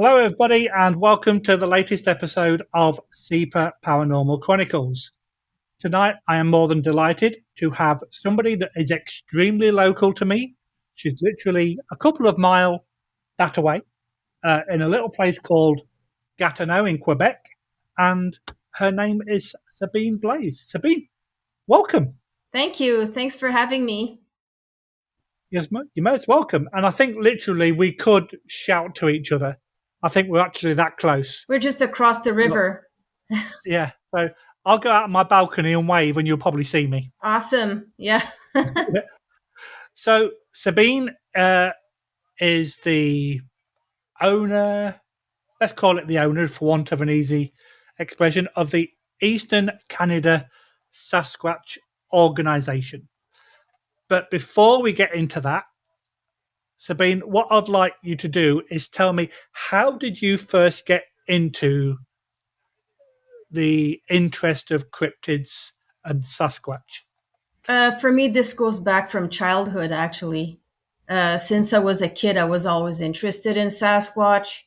Hello, everybody, and welcome to the latest episode of SEPA Paranormal Chronicles. Tonight, I am more than delighted to have somebody that is extremely local to me. She's literally a couple of miles that away in a little place called Gatineau in Quebec, and her name is Sabine Blaise. Sabine, welcome. Thank you. Thanks for having me. Yes, you're most welcome. And I think literally we could shout to each other. I think we're actually that close. We're just across the river. Yeah. So I'll go out on my balcony and wave and you'll probably see me. Awesome. Yeah. So Sabine is the owner, let's call it the owner for want of an easy expression, of the Eastern Canada Sasquatch Organization. But before we get into that, Sabine, what I'd like you to do is tell me, how did you first get into the interest of cryptids and Sasquatch? For me, this goes back from childhood, actually. Since I was a kid, I was always interested in Sasquatch.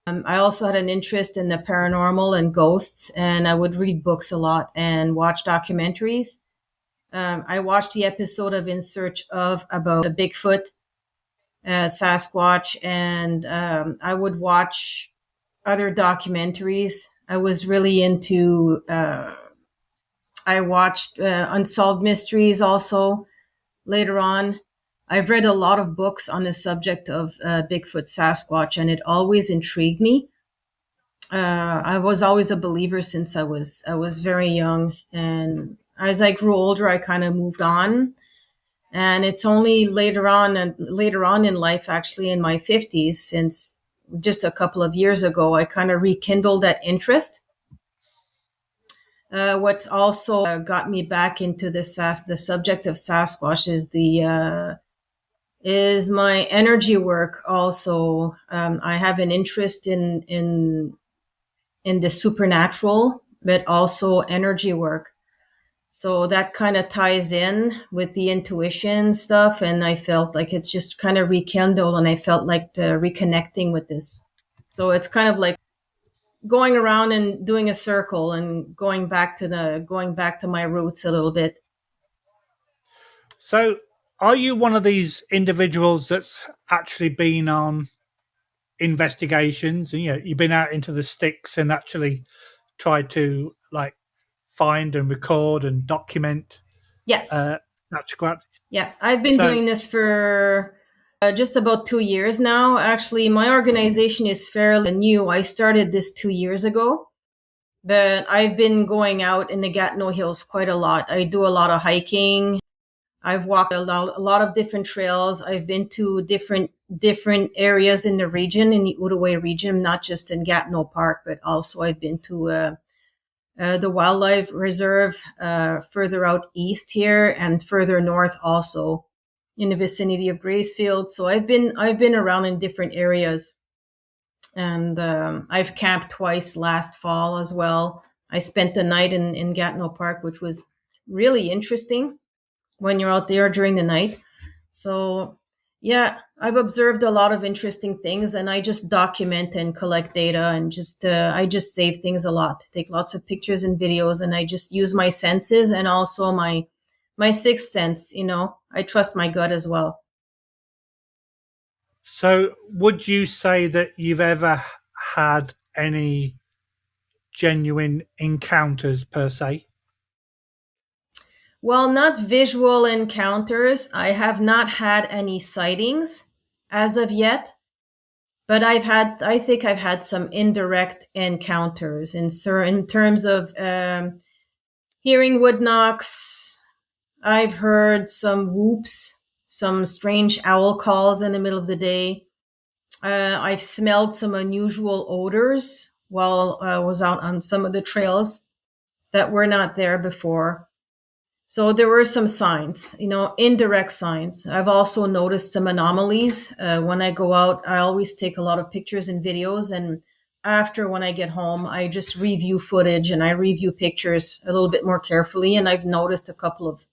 I also had an interest in the paranormal and ghosts, and I would read books a lot and watch documentaries. I watched the episode of In Search of about a Bigfoot, Sasquatch, and I would watch other documentaries. I was really into, I watched Unsolved Mysteries also later on. I've read a lot of books on the subject of Bigfoot Sasquatch, and it always intrigued me. I was always a believer since I was very young, and as I grew older, I kind of moved on. And it's only later on in life, actually in my 50s, since just a couple of years ago, I kind of rekindled that interest. What's also got me back into the subject of Sasquatch is my energy work. Also, I have an interest in the supernatural, but also energy work. So that kind of ties in with the intuition stuff. And I felt like it's just kind of rekindled, and I felt like reconnecting with this. So it's kind of like going around and doing a circle and going back to my roots a little bit. So are you one of these individuals that's actually been on investigations and you've been out into the sticks and actually tried to like find and record and document Yes. Sasquatch? Yes, I've been doing this for just about 2 years now. Actually, my organization is fairly new. I started this 2 years ago, but I've been going out in the Gatineau Hills quite a lot. I do a lot of hiking. I've walked a lot of different trails. I've been to different areas in the region, in the Outaouais region, not just in Gatineau Park, but also I've been to the wildlife reserve further out east here, and further north also in the vicinity of Gracefield. So I've been around in different areas, and I've camped twice last fall as well. I spent the night in Gatineau Park, which was really interesting when you're out there during the night. So yeah, I've observed a lot of interesting things, and I just document and collect data, and I just save things a lot. Take lots of pictures and videos, and I just use my senses and also my sixth sense. I trust my gut as well. So would you say that you've ever had any genuine encounters per se? Well, not visual encounters. I have not had any sightings as of yet. But I think I've had some indirect encounters in terms of hearing wood knocks. I've heard some whoops, some strange owl calls in the middle of the day. I've smelled some unusual odors while I was out on some of the trails that were not there before. So there were some signs, indirect signs. I've also noticed some anomalies. When I go out, I always take a lot of pictures and videos. And after, when I get home, I just review footage and I review pictures a little bit more carefully. And I've noticed a couple of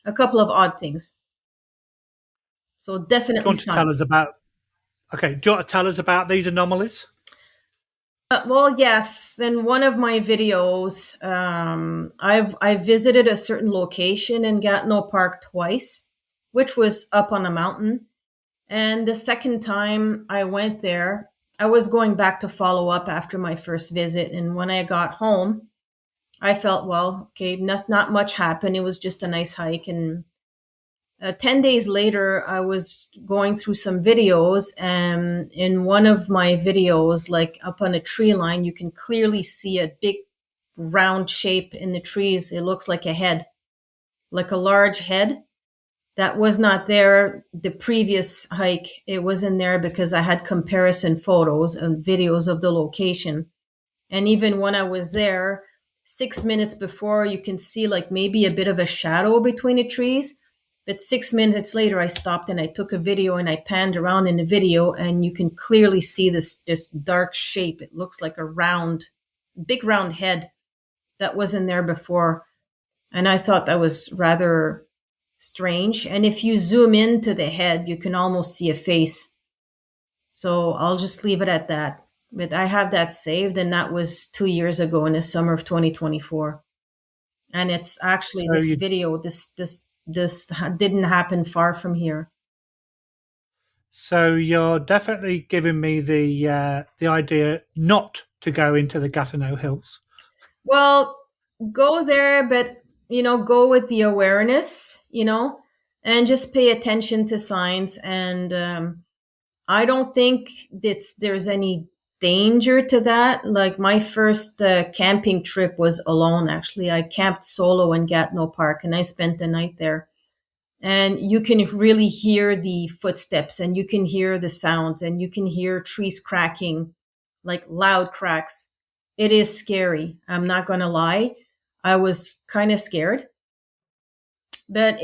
odd things. So definitely Do you want to tell us about these anomalies? Well, yes. In one of my videos, I visited a certain location in Gatineau Park twice, which was up on a mountain. And the second time I went there, I was going back to follow up after my first visit. And when I got home, I felt, well, okay, not much happened. It was just a nice hike. And 10 days later, I was going through some videos. And in one of my videos, like up on a tree line, you can clearly see a big round shape in the trees. It looks like a head, like a large head that was not there the previous hike. It wasn't there because I had comparison photos and videos of the location. And even when I was there, 6 minutes before, you can see like maybe a bit of a shadow between the trees. But 6 minutes later, I stopped and I took a video and I panned around in the video, and you can clearly see this dark shape. It looks like a big round head that wasn't there before. And I thought that was rather strange. And if you zoom into the head, you can almost see a face. So I'll just leave it at that. But I have that saved, and that was 2 years ago in the summer of 2024. And it's actually So this you, video. This didn't happen far from here. so you're definitely giving me the idea not to go into the Gatineau Hills. Well, go there, but go with the awareness, and just pay attention to signs. And I don't think there's any danger to that. Like my first camping trip was alone. Actually, I camped solo in Gatineau Park, and I spent the night there. And you can really hear the footsteps, and you can hear the sounds, and you can hear trees cracking, like loud cracks. It is scary. I'm not going to lie. I was kind of scared, but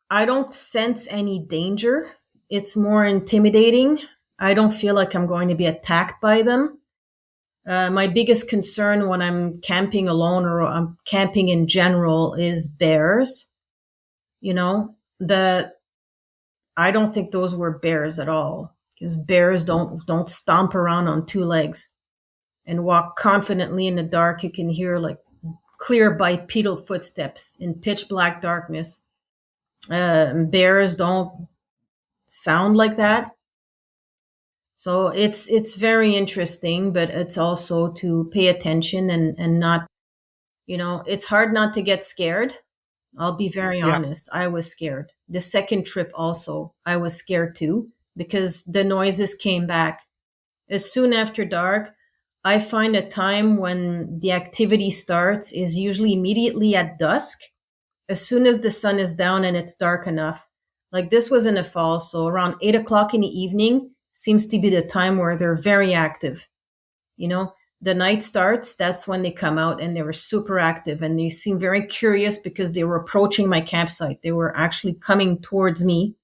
I don't sense any danger. It's more intimidating. I don't feel like I'm going to be attacked by them. My biggest concern when I'm camping alone or I'm camping in general is bears. That I don't think those were bears at all, because bears don't stomp around on two legs and walk confidently in the dark. You can hear like clear bipedal footsteps in pitch black darkness. Bears don't sound like that. So it's very interesting, but it's also to pay attention and not, it's hard not to get scared. I'll be very Yeah. honest. I was scared. The second trip also, I was scared too, because the noises came back. As soon after dark, I find a time when the activity starts is usually immediately at dusk, as soon as the sun is down and it's dark enough. Like this was in the fall, so around 8 o'clock in the evening seems to be the time where they're very active. The night starts, that's when they come out, and they were super active, and they seemed very curious because they were approaching my campsite. They were actually coming towards me.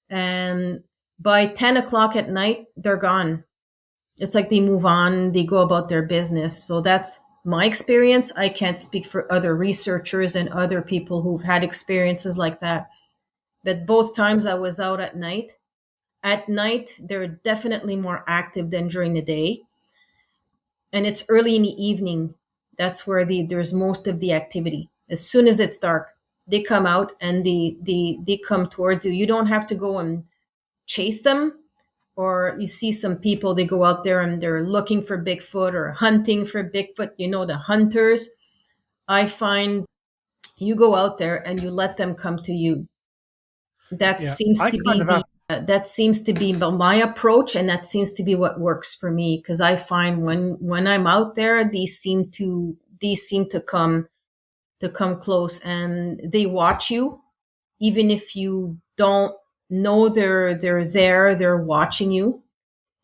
And by 10 o'clock at night, they're gone. It's like they move on, they go about their business. So that's my experience. I can't speak for other researchers and other people who've had experiences like that. But both times I was out at night, they're definitely more active than during the day. And it's early in the evening. That's where there's most of the activity. As soon as it's dark, they come out and they come towards you. You don't have to go and chase them. Or you see some people, they go out there and they're looking for Bigfoot or hunting for Bigfoot, the hunters. I find you go out there and you let them come to you. That Yeah. seems I to kind be of have. that seems to be my approach, and that seems to be what works for me, because I find when I'm out there, these seem to come close, and they watch you, even if you don't know they're there, they're watching you.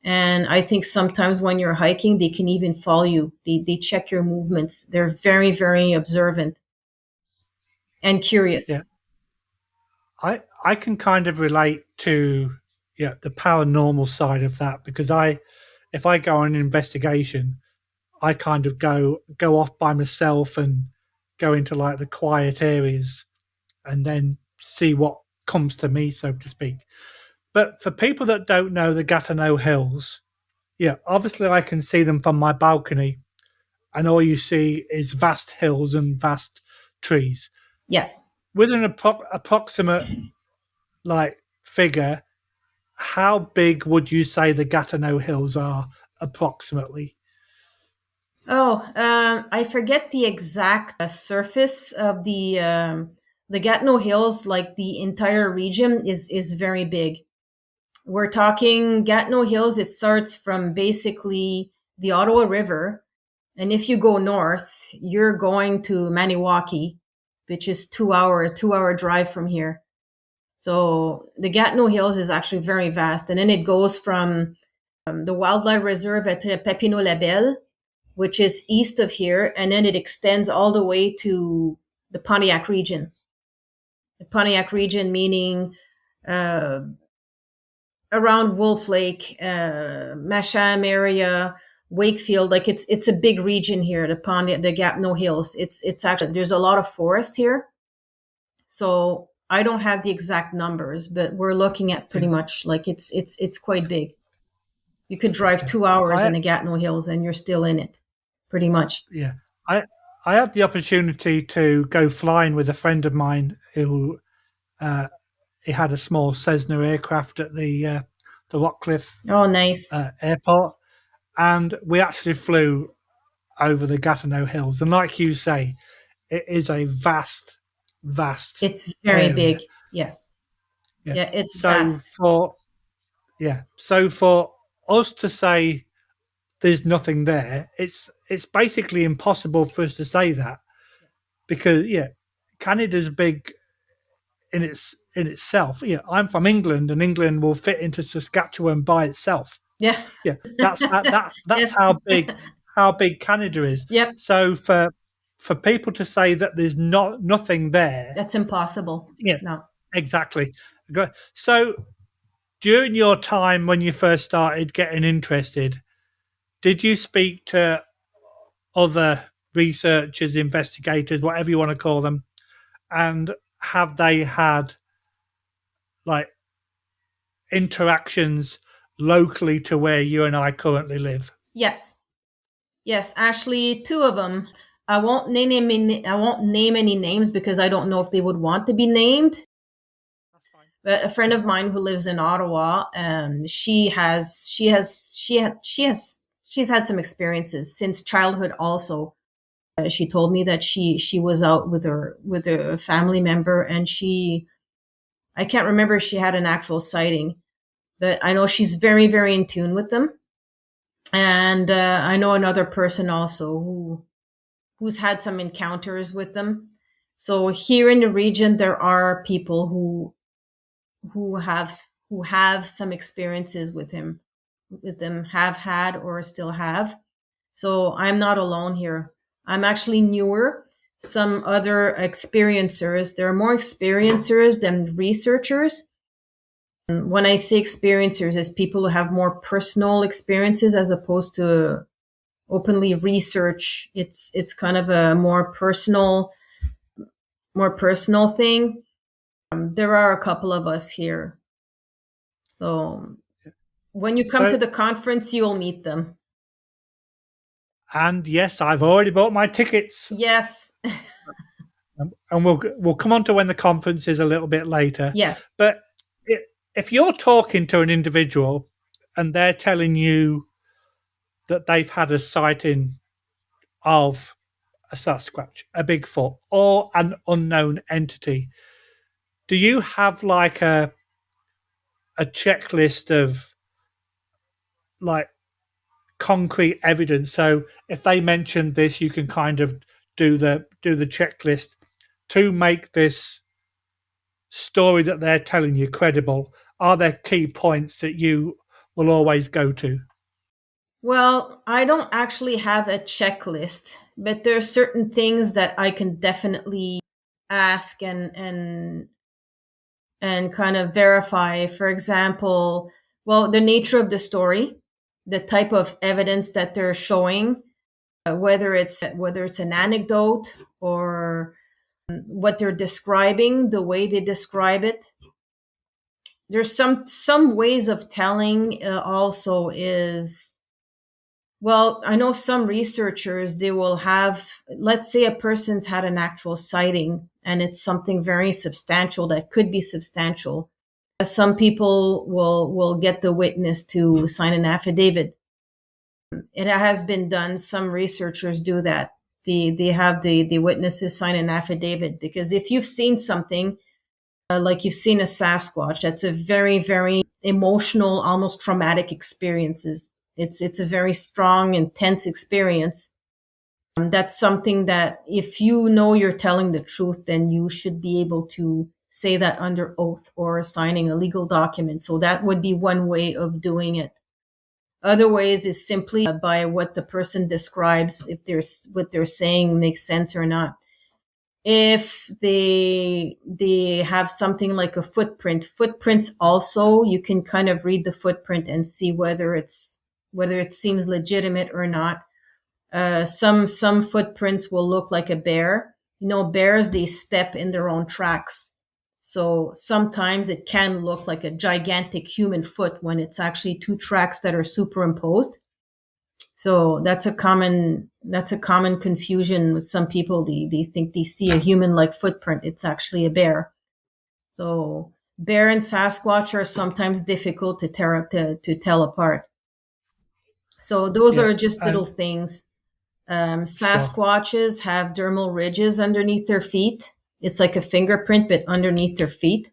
And I think sometimes when you're hiking, they can even follow you. They check your movements. They're very, very observant and Yeah. curious. I can kind of relate to the paranormal side of that, because if I go on an investigation, I kind of go off by myself and go into like the quiet areas and then see what comes to me, so to speak. But for people that don't know the Gatineau Hills, yeah, obviously I can see them from my balcony, and all you see is vast hills and vast trees. Yes. With an approximate like figure, how big would you say the Gatineau Hills are approximately? Oh, I forget the exact surface of the Gatineau Hills. Like the entire region is very big. We're talking Gatineau Hills. It starts from basically the Ottawa River, and if you go north, you're going to Maniwaki, which is 2 hour drive from here. So the Gatineau Hills is actually very vast, and then it goes from the wildlife reserve at Papineau-Labelle, which is east of here, and then it extends all the way to the Pontiac region. The Pontiac region meaning uh, around Wolf Lake, Masham area, Wakefield. Like it's a big region here. The Gatineau Hills. It's actually there's a lot of forest here, so I don't have the exact numbers, but we're looking at pretty much like it's quite big. You could drive 2 hours in I the Gatineau Hills and you're still in it, pretty much. yeah, I I had the opportunity to go flying with a friend of mine who uh, he had a small Cessna aircraft at the Rockcliffe Oh, nice. airport, and we actually flew over the Gatineau Hills. And like you say, it is a vast, vast It's very big. area. Yes. Yeah. Yeah, it's So vast. for us to say there's nothing there, it's basically impossible for us to say that because Canada's big in itself. Yeah, I'm from England, and England will fit into Saskatchewan by itself. Yeah. Yeah, that's Yes. how big Canada is. Yep. So for people to say that there's nothing there, That's impossible. yeah, No. exactly. So during your time when you first started getting interested, did you speak to other researchers, investigators, whatever you want to call them, and have they had like interactions locally to where you and I currently live? Yes. Yes, actually, two of them. I won't name any names because I don't know if they would want to be named. That's fine. But a friend of mine who lives in Ottawa, she's had some experiences since childhood. Also, she told me that she was out with a family member, and I can't remember if she had an actual sighting, but I know she's very very in tune with them. And I know another person also who's had some encounters with them. So here in the region, there are people who have some experiences with them, have had or still have. So I'm not alone here. I'm actually newer. Some other experiencers, there are more experiencers than researchers. When I say experiencers, it's people who have more personal experiences as opposed to openly research. It's kind of a more personal thing. There are a couple of us here. So when you come to So, the conference, you'll meet them. and yes, I've already bought my tickets, Yes. and we'll come on to when the conference is a little bit later. Yes. But if you're talking to an individual and they're telling you that they've had a sighting of a Sasquatch, a Bigfoot, or an unknown entity, do you have like a checklist of like concrete evidence? So if they mention this, you can kind of do the checklist to make this story that they're telling you credible. Are there key points that you will always go to? Well, I don't actually have a checklist, but there are certain things that I can definitely ask and kind of verify. For example, well, the nature of the story, the type of evidence that they're showing, whether it's an anecdote or what they're describing, the way they describe it. There's some ways of telling also is Well, I know some researchers, they will have, let's say a person's had an actual sighting and it's something very substantial that could be substantial. Some people will get the witness to sign an affidavit. It has been done. Some researchers do that. They have the witnesses sign an affidavit, because if you've seen something, like you've seen a Sasquatch, that's a very, very emotional, almost traumatic experiences. It's a very strong, intense experience. That's something that if you know you're telling the truth, then you should be able to say that under oath or signing a legal document. So that would be one way of doing it. Other ways is simply by what the person describes, if there's what they're saying makes sense or not. If they have something like a footprints also, you can kind of read the footprint and see whether it seems legitimate or not. Some footprints will look like a bear. You know, bears, they step in their own tracks. So sometimes it can look like a gigantic human foot when it's actually two tracks that are superimposed. So that's a common confusion with some people. They think they see a human-like footprint. It's actually a bear. So bear and Sasquatch are sometimes difficult to tell apart. So those are just little things. Sasquatches have dermal ridges underneath their feet. It's like a fingerprint, but underneath their feet.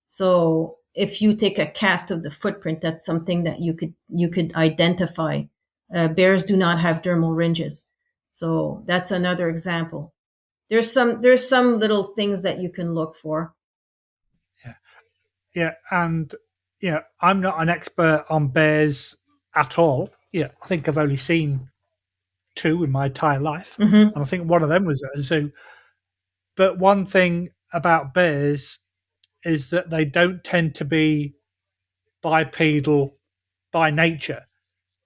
So if you take a cast of the footprint, that's something that you could identify. Bears do not have dermal ridges. So that's another example. There's some little things that you can look for. Yeah. And I'm not an expert on bears at all. Yeah, I think I've only seen 2 in my entire life. Mm-hmm. And I think one of them was at a zoo. But one thing about bears is that they don't tend to be bipedal by nature.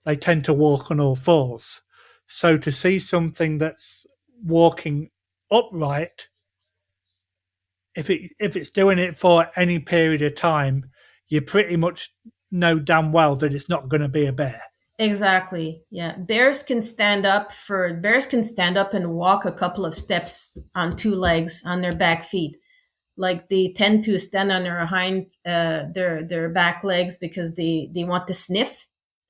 They tend to walk on all fours. So to see something that's walking upright, if it's doing it for any period of time, you pretty much know damn well that it's not going to be a bear. Exactly. Yeah. Bears can stand up and walk a couple of steps on 2 legs on their back feet. Like they tend to stand on their back legs because they want to sniff.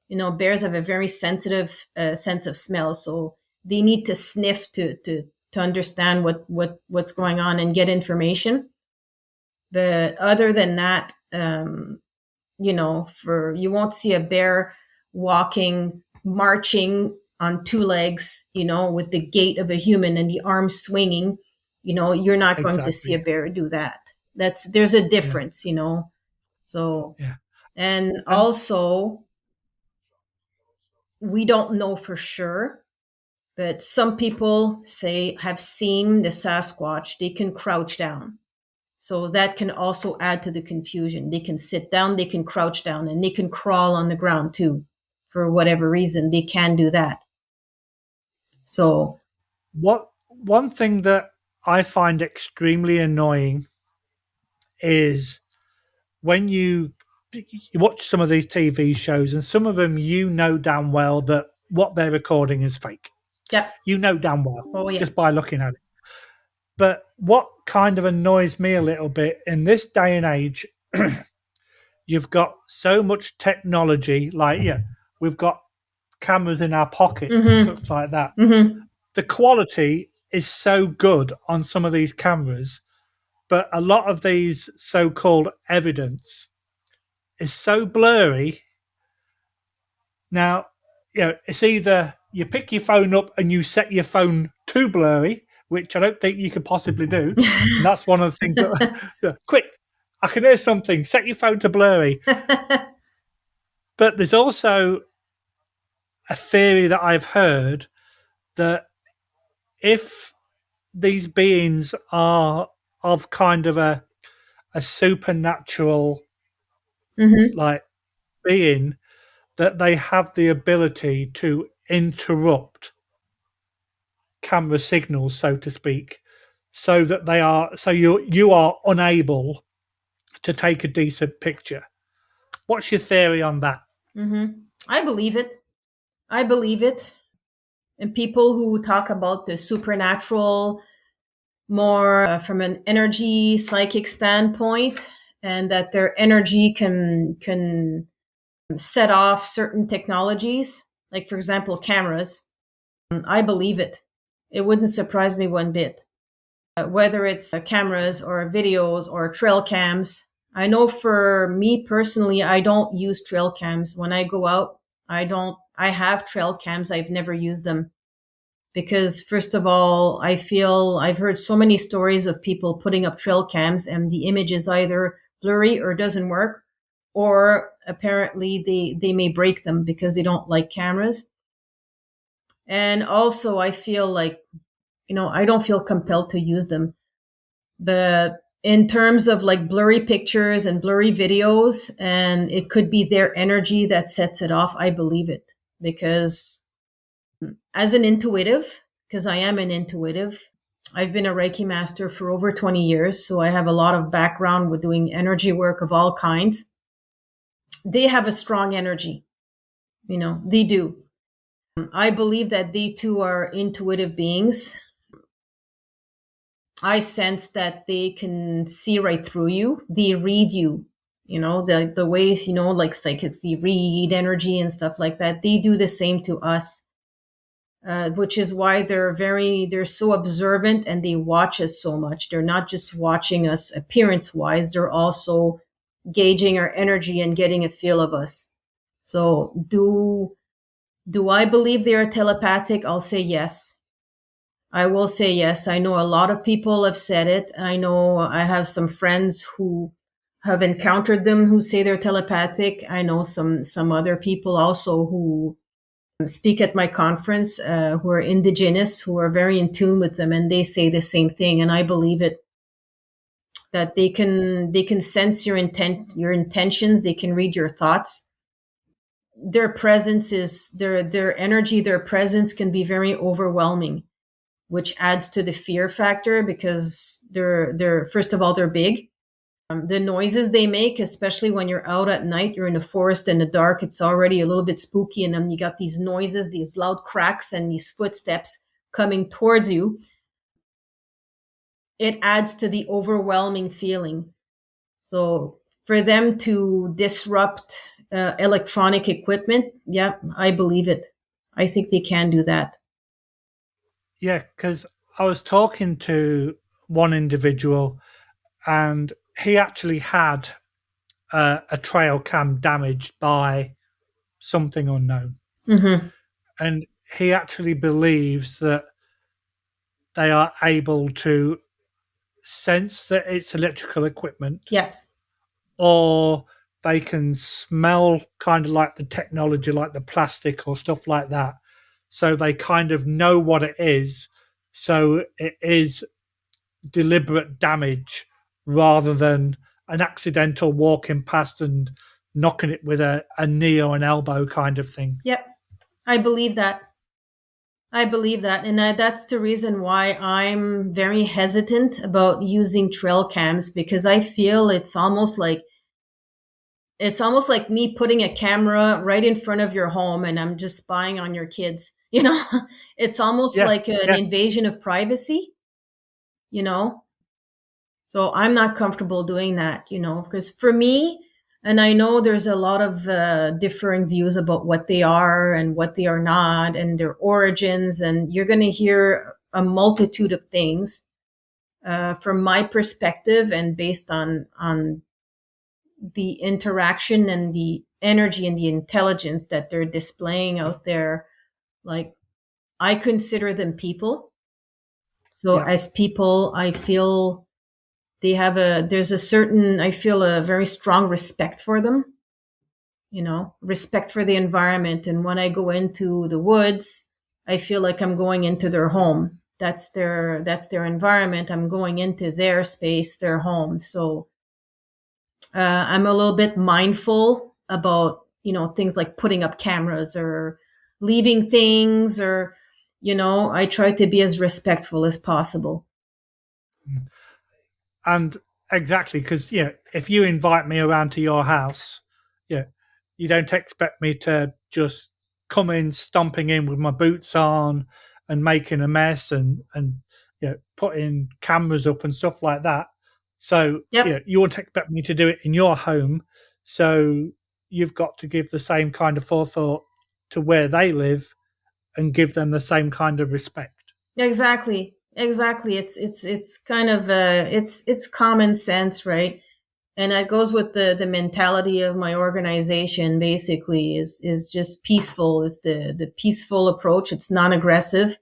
You know, bears have a very sensitive sense of smell, so they need to sniff to understand what's going on and get information. But other than that, you won't see a bear marching on 2 legs, with the gait of a human and the arms swinging. You're not going to see a bear do that. There's a difference, So, and also, we don't know for sure, but some people have seen the Sasquatch. They can crouch down. So that can also add to the confusion. They can sit down, they can crouch down, and they can crawl on the ground too. For whatever reason, they can do that. So, one thing that I find extremely annoying is when you watch some of these TV shows, and some of them, damn well that what they're recording is fake. Yep. Damn well, just by looking at it. But what kind of annoys me a little bit in this day and age, you've got so much technology, like, we've got cameras in our pockets and stuff like that. Mm-hmm. The quality is so good on some of these cameras, but a lot of these so-called evidence is so blurry. Now, it's either you pick your phone up and you set your phone to blurry, which I don't think you could possibly do. And that's one of the things that, quick, I can hear something, set your phone to blurry. But there's also a theory that I've heard that if these beings are of kind of a supernatural like being, that they have the ability to interrupt camera signals, so to speak, so that you are unable to take a decent picture. What's your theory on that? I believe it. I believe it. And people who talk about the supernatural more from an energy psychic standpoint, and that their energy can set off certain technologies, like for example cameras. I believe it. It wouldn't surprise me one bit. Whether it's cameras or videos or trail cams. I know for me personally, I don't use trail cams. When I go out, I have trail cams. I've never used them because first of all, I feel I've heard so many stories of people putting up trail cams and the image is either blurry or doesn't work, or apparently they may break them because they don't like cameras. And also I feel like, I don't feel compelled to use them. But in terms of like blurry pictures and blurry videos, and it could be their energy that sets it off, I believe it. Because as an intuitive, because I am an intuitive, I've been a Reiki master for over 20 years, so I have a lot of background with doing energy work of all kinds. They have a strong energy. They do. I believe that they too are intuitive beings. I sense that they can see right through you. They read you, the ways, like psychics, they read energy and stuff like that. They do the same to us, which is why they're so observant and they watch us so much. They're not just watching us appearance wise. They're also gauging our energy and getting a feel of us. So do I believe they are telepathic? I'll say yes. I will say yes. I know a lot of people have said it. I know I have some friends who have encountered them who say they're telepathic. I know some other people also who speak at my conference who are indigenous, who are very in tune with them, and they say the same thing. And I believe it. That they can sense your intentions. They can read your thoughts. Their presence is their energy. Their presence can be very overwhelming, which adds to the fear factor because they're first of all, they're big. The noises they make, especially when you're out at night, you're in the forest in the dark, it's already a little bit spooky. And then you got these noises, these loud cracks and these footsteps coming towards you. It adds to the overwhelming feeling. So for them to disrupt electronic equipment, yeah, I believe it. I think they can do that. Yeah, because I was talking to one individual and he actually had a trail cam damaged by something unknown. Mm-hmm. And he actually believes that they are able to sense that it's electrical equipment. Yes. Or they can smell kind of like the technology, like the plastic or stuff like that. So they kind of know what it is. So it is deliberate damage rather than an accidental walking past and knocking it with a knee or an elbow kind of thing. Yep. I believe that. And that's the reason why I'm very hesitant about using trail cams, because I feel it's almost like me putting a camera right in front of your home and I'm just spying on your kids. It's almost like an invasion of privacy, So I'm not comfortable doing that, because for me, and I know there's a lot of differing views about what they are and what they are not and their origins. And you're going to hear a multitude of things from my perspective and based on the interaction and the energy and the intelligence that they're displaying out there. Like, I consider them people. So as people, I feel I feel a very strong respect for them, respect for the environment. And when I go into the woods, I feel like I'm going into their home. That's their environment. I'm going into their space, their home. So I'm a little bit mindful about, things like putting up cameras or leaving things or, I try to be as respectful as possible. And exactly, because if you invite me around to your house, you don't expect me to just coming stomping in with my boots on and making a mess and putting cameras up and stuff like that. So you wouldn't expect me to do it in your home. So you've got to give the same kind of forethought to where they live and give them the same kind of respect. Exactly. It's kind of it's common sense, right? And that goes with the mentality of my organization. Basically, is just peaceful. It's the peaceful approach. It's non-aggressive.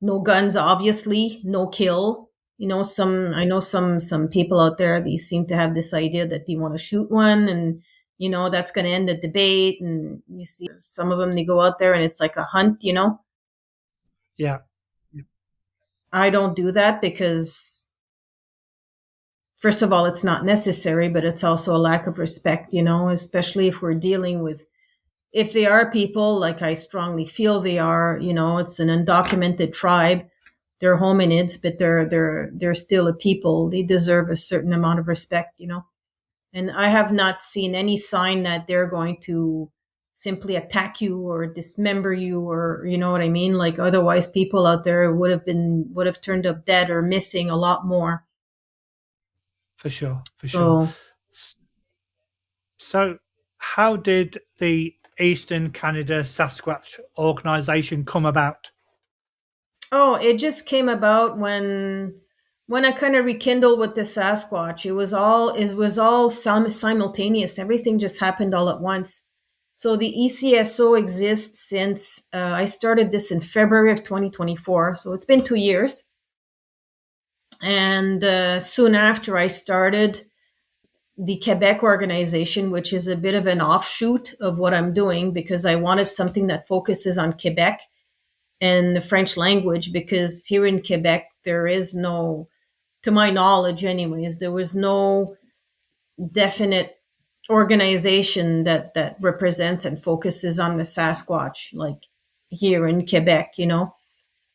No guns, obviously. No kill. I know some people out there. They seem to have this idea that they want to shoot one, and that's going to end the debate. And you see some of them, they go out there and it's like a hunt. Yeah. I don't do that because, first of all, it's not necessary, but it's also a lack of respect, especially if we're dealing with, if they are people like I strongly feel they are, it's an undocumented tribe. They're hominids, but they're still a people. They deserve a certain amount of respect, And I have not seen any sign that they're going to simply attack you or dismember you, or you know what I mean? Like, otherwise people out there would have turned up dead or missing a lot more. For sure. So how did the Eastern Canada Sasquatch Organization come about? Oh, it just came about when I kind of rekindled with the Sasquatch. It was all simultaneous. Everything just happened all at once. So the ECSO exists since I started this in February of 2024. So it's been 2 years. And soon after, I started the Quebec organization, which is a bit of an offshoot of what I'm doing, because I wanted something that focuses on Quebec and the French language, because here in Quebec, there is no, to my knowledge anyways, there was no definite organization that represents and focuses on the Sasquatch, like here in Quebec,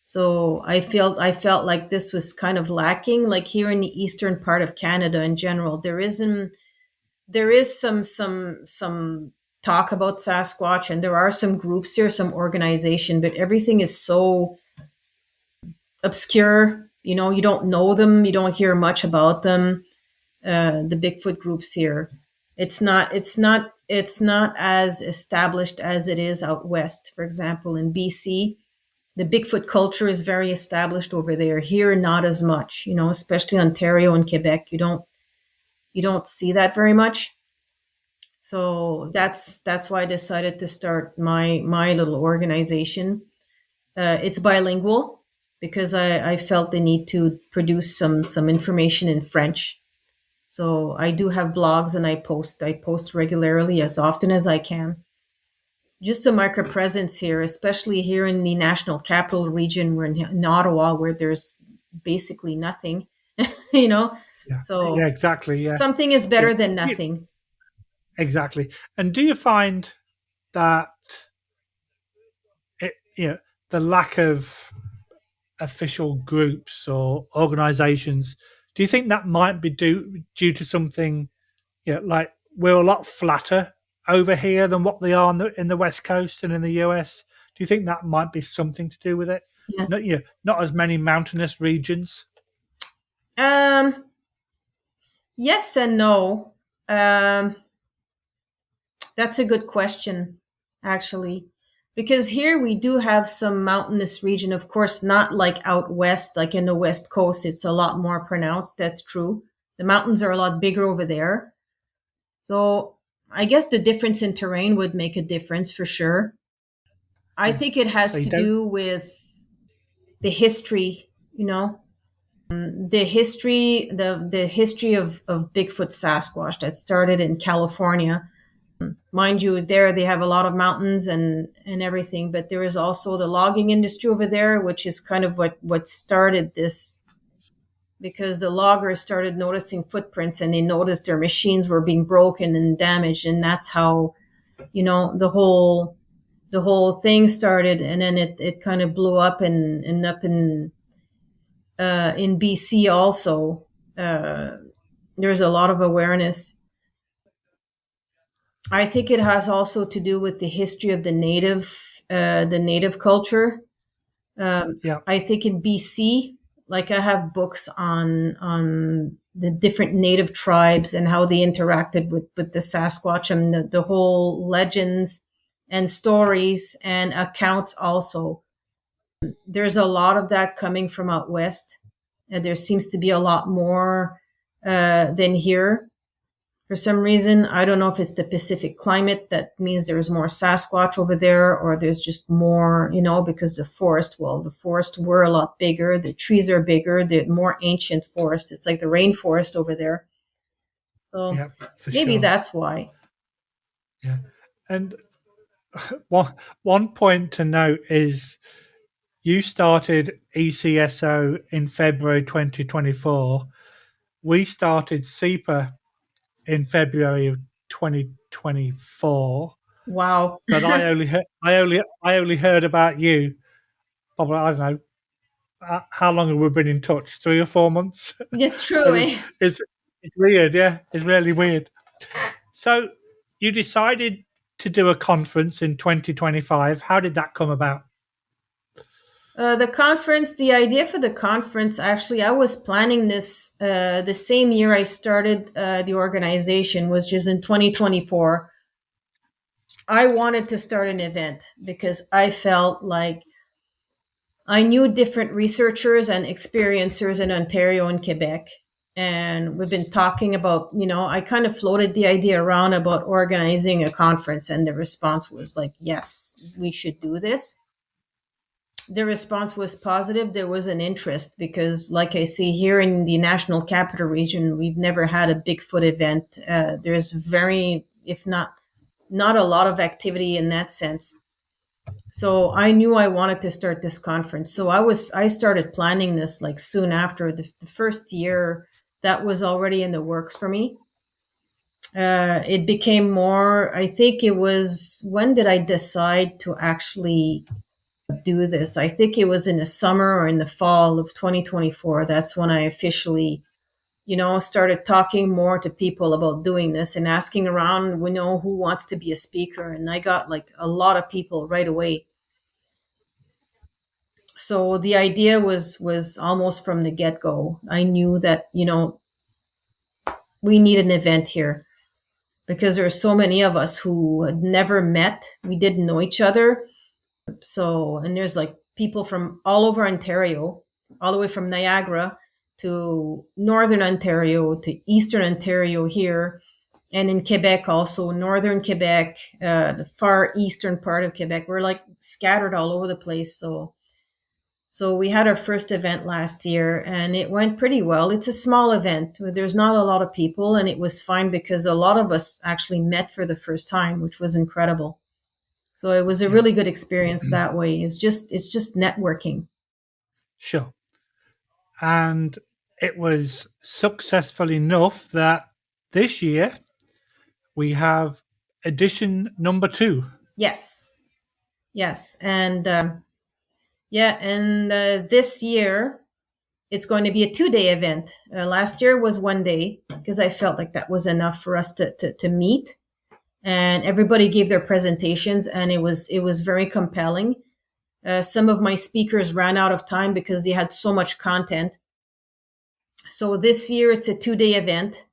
So I felt like this was kind of lacking, like here in the eastern part of Canada in general. There is some talk about Sasquatch, and there are some groups here, some organization, but everything is so obscure. You don't know them, you don't hear much about them. The Bigfoot groups here, it's not as established as it is out west. For example, in BC, the Bigfoot culture is very established over there. Here, not as much, especially Ontario and Quebec. You don't see that very much. So that's why I decided to start my little organization. It's bilingual because I felt the need to produce some information in French. So I do have blogs, and I post regularly, as often as I can. Just to mark a presence here, especially here in the National Capital Region. We're in Ottawa, where there's basically nothing, Yeah. So yeah, exactly. Yeah. Something is better than nothing. Exactly. And do you find that the lack of official groups or organizations, do you think that might be due to something, like we're a lot flatter over here than what they are in the West Coast and in the US? Do you think that might be something to do with it? Yeah. Not as many mountainous regions. Yes and no. That's a good question, actually, because here we do have some mountainous region. Of course, not like out west, like in the West Coast. It's a lot more pronounced. That's true. The mountains are a lot bigger over there. So I guess the difference in terrain would make a difference for sure. I think it has to do with the history, the history of Bigfoot Sasquatch that started in California. Mind you, there they have a lot of mountains and everything, but there is also the logging industry over there, which is kind of what started this, because the loggers started noticing footprints, and they noticed their machines were being broken and damaged, and that's how the whole thing started. And then it kind of blew up and up in BC also. There's a lot of awareness. I think it has also to do with the history of the native culture. Yeah. I think in BC, like I have books on the different native tribes and how they interacted with the Sasquatch and the whole legends and stories and accounts also. There's a lot of that coming from out west. There seems to be a lot more than here. For some reason, I don't know if it's the Pacific climate that means there's more Sasquatch over there, or there's just more, because the forests were a lot bigger. The trees are bigger, the more ancient forest. It's like the rainforest over there. So Yeah, for maybe sure. that's why. Yeah. And one point to note is you started ECSO in February 2024. We started SEPA in February of 2024. Wow. But I only heard about you. Probably, I don't know, how long have we been in touch? 3 or 4 months. It's true, eh? It's weird. Yeah, it's really weird. So you decided to do a conference in 2025. How did that come about? The idea for the conference, actually, I was planning this the same year I started the organization, which is in 2024. I wanted to start an event because I felt like I knew different researchers and experiencers in Ontario and Quebec. And we've been talking about, I kind of floated the idea around about organizing a conference, and the response was like, yes, we should do this. The response was positive. There was an interest because, like I see here in the National Capital Region, we've never had a Bigfoot event. There's very, if not a lot of activity in that sense. So I knew I wanted to start this conference. So I started planning this like soon after the first year. That was already in the works for me. It became more, I think it was, when did I decide to actually do this? I think it was in the summer or in the fall of 2024. That's when I officially, started talking more to people about doing this and asking around, who wants to be a speaker. And I got like a lot of people right away. So the idea was almost from the get-go. I knew that, we need an event here because there are so many of us who had never met. We didn't know each other. So, and there's like people from all over Ontario, all the way from Niagara to Northern Ontario to Eastern Ontario here, and in Quebec also, Northern Quebec, the far eastern part of Quebec. We're like scattered all over the place. So we had our first event last year and it went pretty well. It's a small event. There's not a lot of people, and it was fine because a lot of us actually met for the first time, which was incredible. So it was a really good experience that way. It's just networking. Sure. And it was successful enough that this year we have edition number 2. Yes. And this year it's going to be a 2-day event. Last year was 1 day because I felt like that was enough for us to meet. And everybody gave their presentations, and it was very compelling. Some of my speakers ran out of time because they had so much content. So this year it's a 2-day event.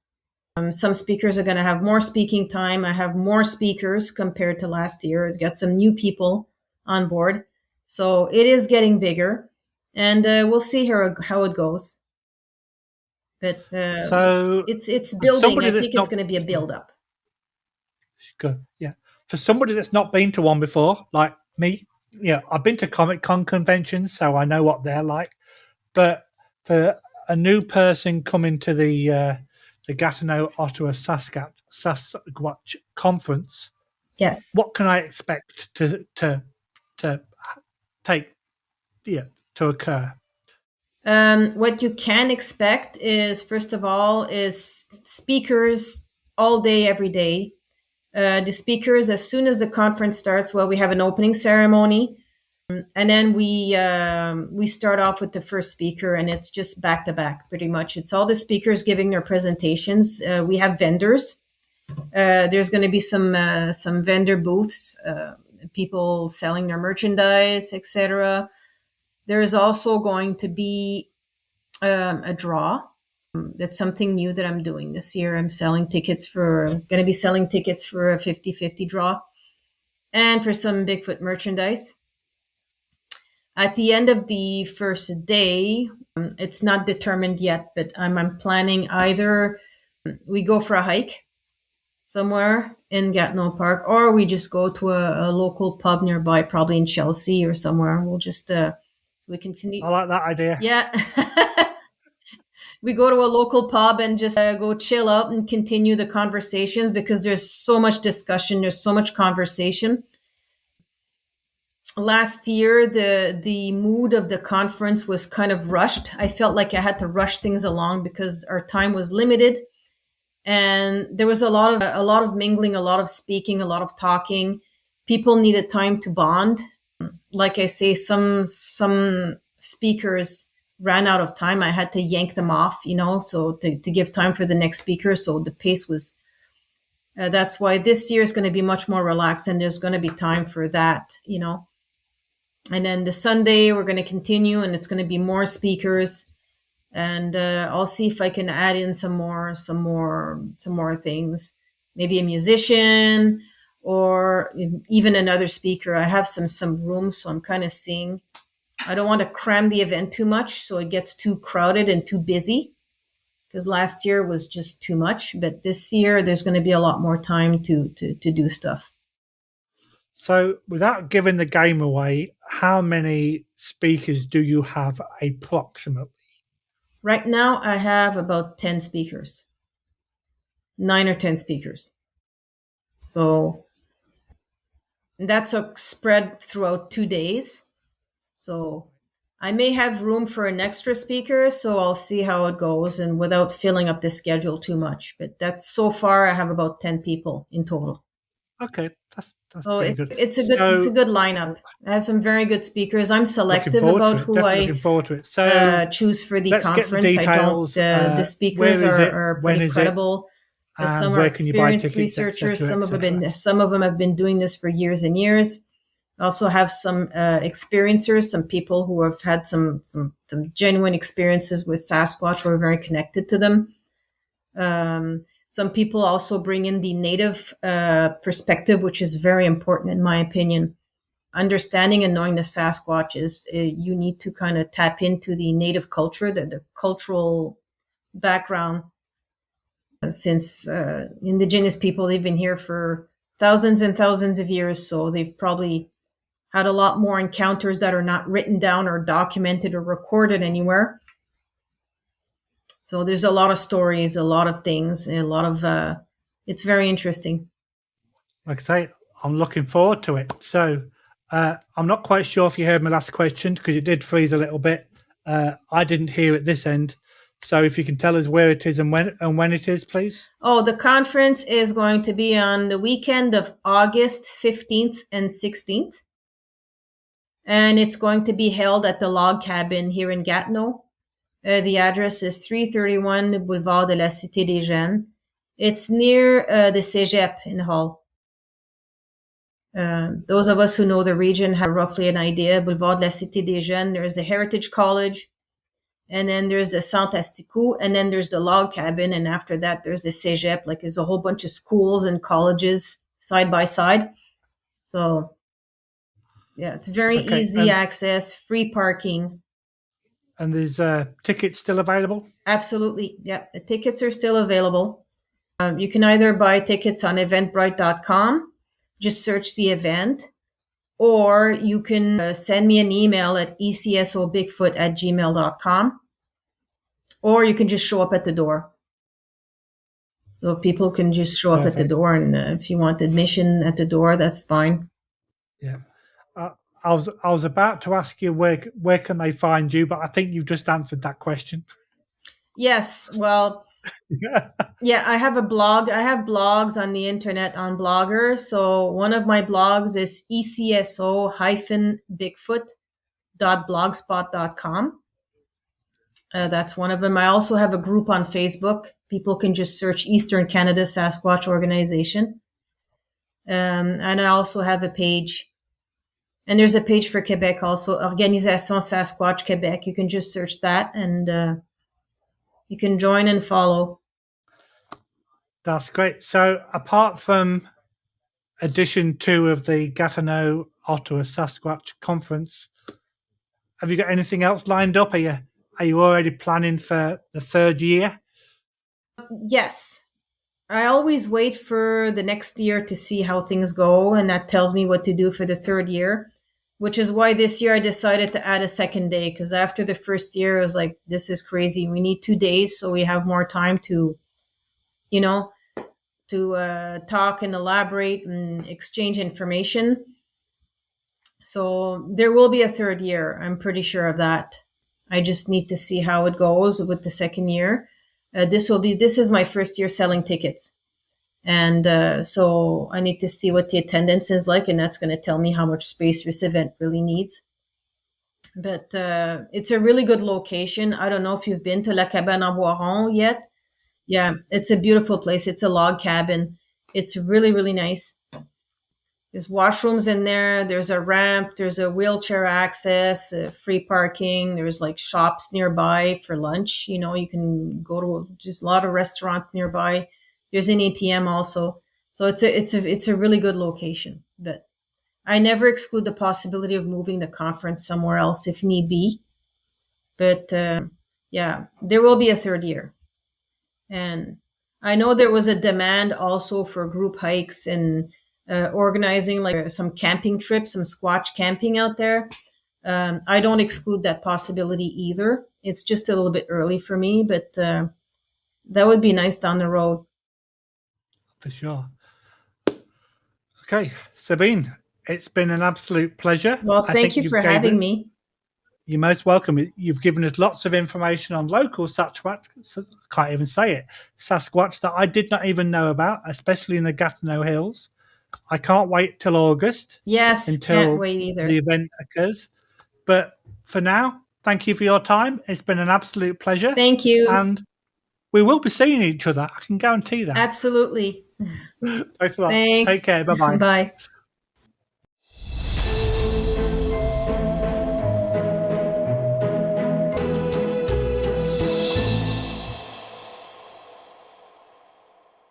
Some speakers are going to have more speaking time. I have more speakers compared to last year. I've got some new people on board. So it is getting bigger, and we'll see how it goes. But so it's building. I think it's going to be a build-up. Good. Yeah. For somebody that's not been to one before, like me, I've been to Comic-Con conventions, so I know what they're like. But for a new person coming to the Gatineau-Ottawa Sasquatch Conference, yes, what can I expect to take to occur? What you can expect is, first of all, is speakers all day, every day. The speakers, as soon as the conference starts, we have an opening ceremony, and then we start off with the first speaker, and it's just back to back, pretty much. It's all the speakers giving their presentations. We have vendors. There's going to be some vendor booths, people selling their merchandise, etc. There is also going to be a draw. That's something new that I'm doing this year. I'm going to be selling tickets for a 50-50 draw and for some Bigfoot merchandise. At the end of the first day, it's not determined yet, but I'm planning either we go for a hike somewhere in Gatineau Park, or we just go to a local pub nearby, probably in Chelsea or somewhere. We'll just so we can I like that idea. Yeah. We go to a local pub and just go chill out and continue the conversations, because there's so much discussion, there's so much conversation. Last year, the mood of the conference was kind of rushed. I felt like I had to rush things along because our time was limited, and there was a lot of mingling, a lot of speaking, a lot of talking. People needed time to bond. Like I say, some speakers ran out of time. I had to yank them off, so to give time for the next speaker. So the pace was. That's why this year is going to be much more relaxed, and there's going to be time for that, And then the Sunday we're going to continue, and it's going to be more speakers, and I'll see if I can add in some more things. Maybe a musician or even another speaker. I have some room, so I'm kind of seeing. I don't want to cram the event too much, so it gets too crowded and too busy. Because last year was just too much, but this year there's going to be a lot more time to do stuff. So, without giving the game away, how many speakers do you have approximately? Right now, I have about 10 speakers. 9 or 10 speakers. So, that's a spread throughout 2 days. So, I may have room for an extra speaker, so I'll see how it goes, and without filling up the schedule too much. But that's so far, I have about 10 people in total. Okay, that's so pretty good. It's a good lineup. I have some very good speakers. I'm selective about who I choose for the conference. I don't. The speakers are pretty credible. Some are experienced researchers. Some of them have been doing this for years and years. I also have some experiencers, some people who have had some genuine experiences with Sasquatch who are very connected to them. Some people also bring in the native perspective, which is very important in my opinion. Understanding and knowing the Sasquatch is you need to kind of tap into the native culture, the cultural background. Since indigenous people, they've been here for thousands and thousands of years, so they've probably had a lot more encounters that are not written down or documented or recorded anywhere. So there's a lot of stories, a lot of things, it's very interesting. Like I say, I'm looking forward to it. So I'm not quite sure if you heard my last question, because it did freeze a little bit. I didn't hear it this end. So if you can tell us where it is and when it is, please. Oh, the conference is going to be on the weekend of August 15th and 16th. And it's going to be held at the Log Cabin here in Gatineau. The address is 331 Boulevard de la Cité des Jeunes. It's near the Cégep in Hull. Those of us who know the region have roughly an idea. Boulevard de la Cité des Jeunes, there's the Heritage College, and then there's the Centre Asticou, and then there's the Log Cabin, and after that there's the Cégep. Like there's a whole bunch of schools and colleges side by side. So yeah, it's very easy access, free parking. And there's tickets still available? Absolutely. Yeah, the tickets are still available. You can either buy tickets on eventbrite.com, just search the event, or you can send me an email at ecsobigfoot@gmail.com, or you can just show up at the door. So people can just show up at the door, and if you want admission at the door, that's fine. Yeah. I was about to ask you where can they find you, but I think you've just answered that question. Yes. Well, yeah, I have a blog. I have blogs on the internet on Blogger. So one of my blogs is ecso-bigfoot.blogspot.com. That's one of them. I also have a group on Facebook people can just search Eastern Canada Sasquatch Organization. And I also have a page. And there's a page for Quebec also, Organisation Sasquatch Quebec. You can just search that and you can join and follow. That's great. So apart from edition 2 of the Gatineau-Ottawa Sasquatch Conference, have you got anything else lined up? Are you already planning for the 3rd year? Yes. I always wait for the next year to see how things go, and that tells me what to do for the 3rd year, which is why this year I decided to add a 2nd day, because after the 1st year, I was like, this is crazy. We need 2 days so we have more time to, talk and elaborate and exchange information. So there will be a 3rd year. I'm pretty sure of that. I just need to see how it goes with the 2nd year. This is my 1st year selling tickets. And so I need to see what the attendance is like, and that's going to tell me how much space this event really needs. But it's a really good location. I don't know if you've been to La Cabane en Boiron yet. Yeah, it's a beautiful place. It's a log cabin. It's really, really nice. There's washrooms in there. There's a ramp. There's a wheelchair access, free parking. There's like shops nearby for lunch. You can go to just a lot of restaurants nearby. There's an ATM also. So it's a really good location. But I never exclude the possibility of moving the conference somewhere else if need be. But yeah, there will be a 3rd year. And I know there was a demand also for group hikes and organizing like some camping trips, some Squatch camping out there. I don't exclude that possibility either. It's just a little bit early for me, but that would be nice down the road. For sure. Okay, Sabine, it's been an absolute pleasure. Well, thank you for having me. You're most welcome. You've given us lots of information on local Sasquatch, can't even say it, Sasquatch that I did not even know about, especially in the Gatineau Hills. I can't wait till August. Yes, until can't wait either. The event occurs. But for now, thank you for your time. It's been an absolute pleasure. Thank you. And we will be seeing each other. I can guarantee that. Absolutely. Thanks a lot. Thanks. Take care. Bye-bye. Bye.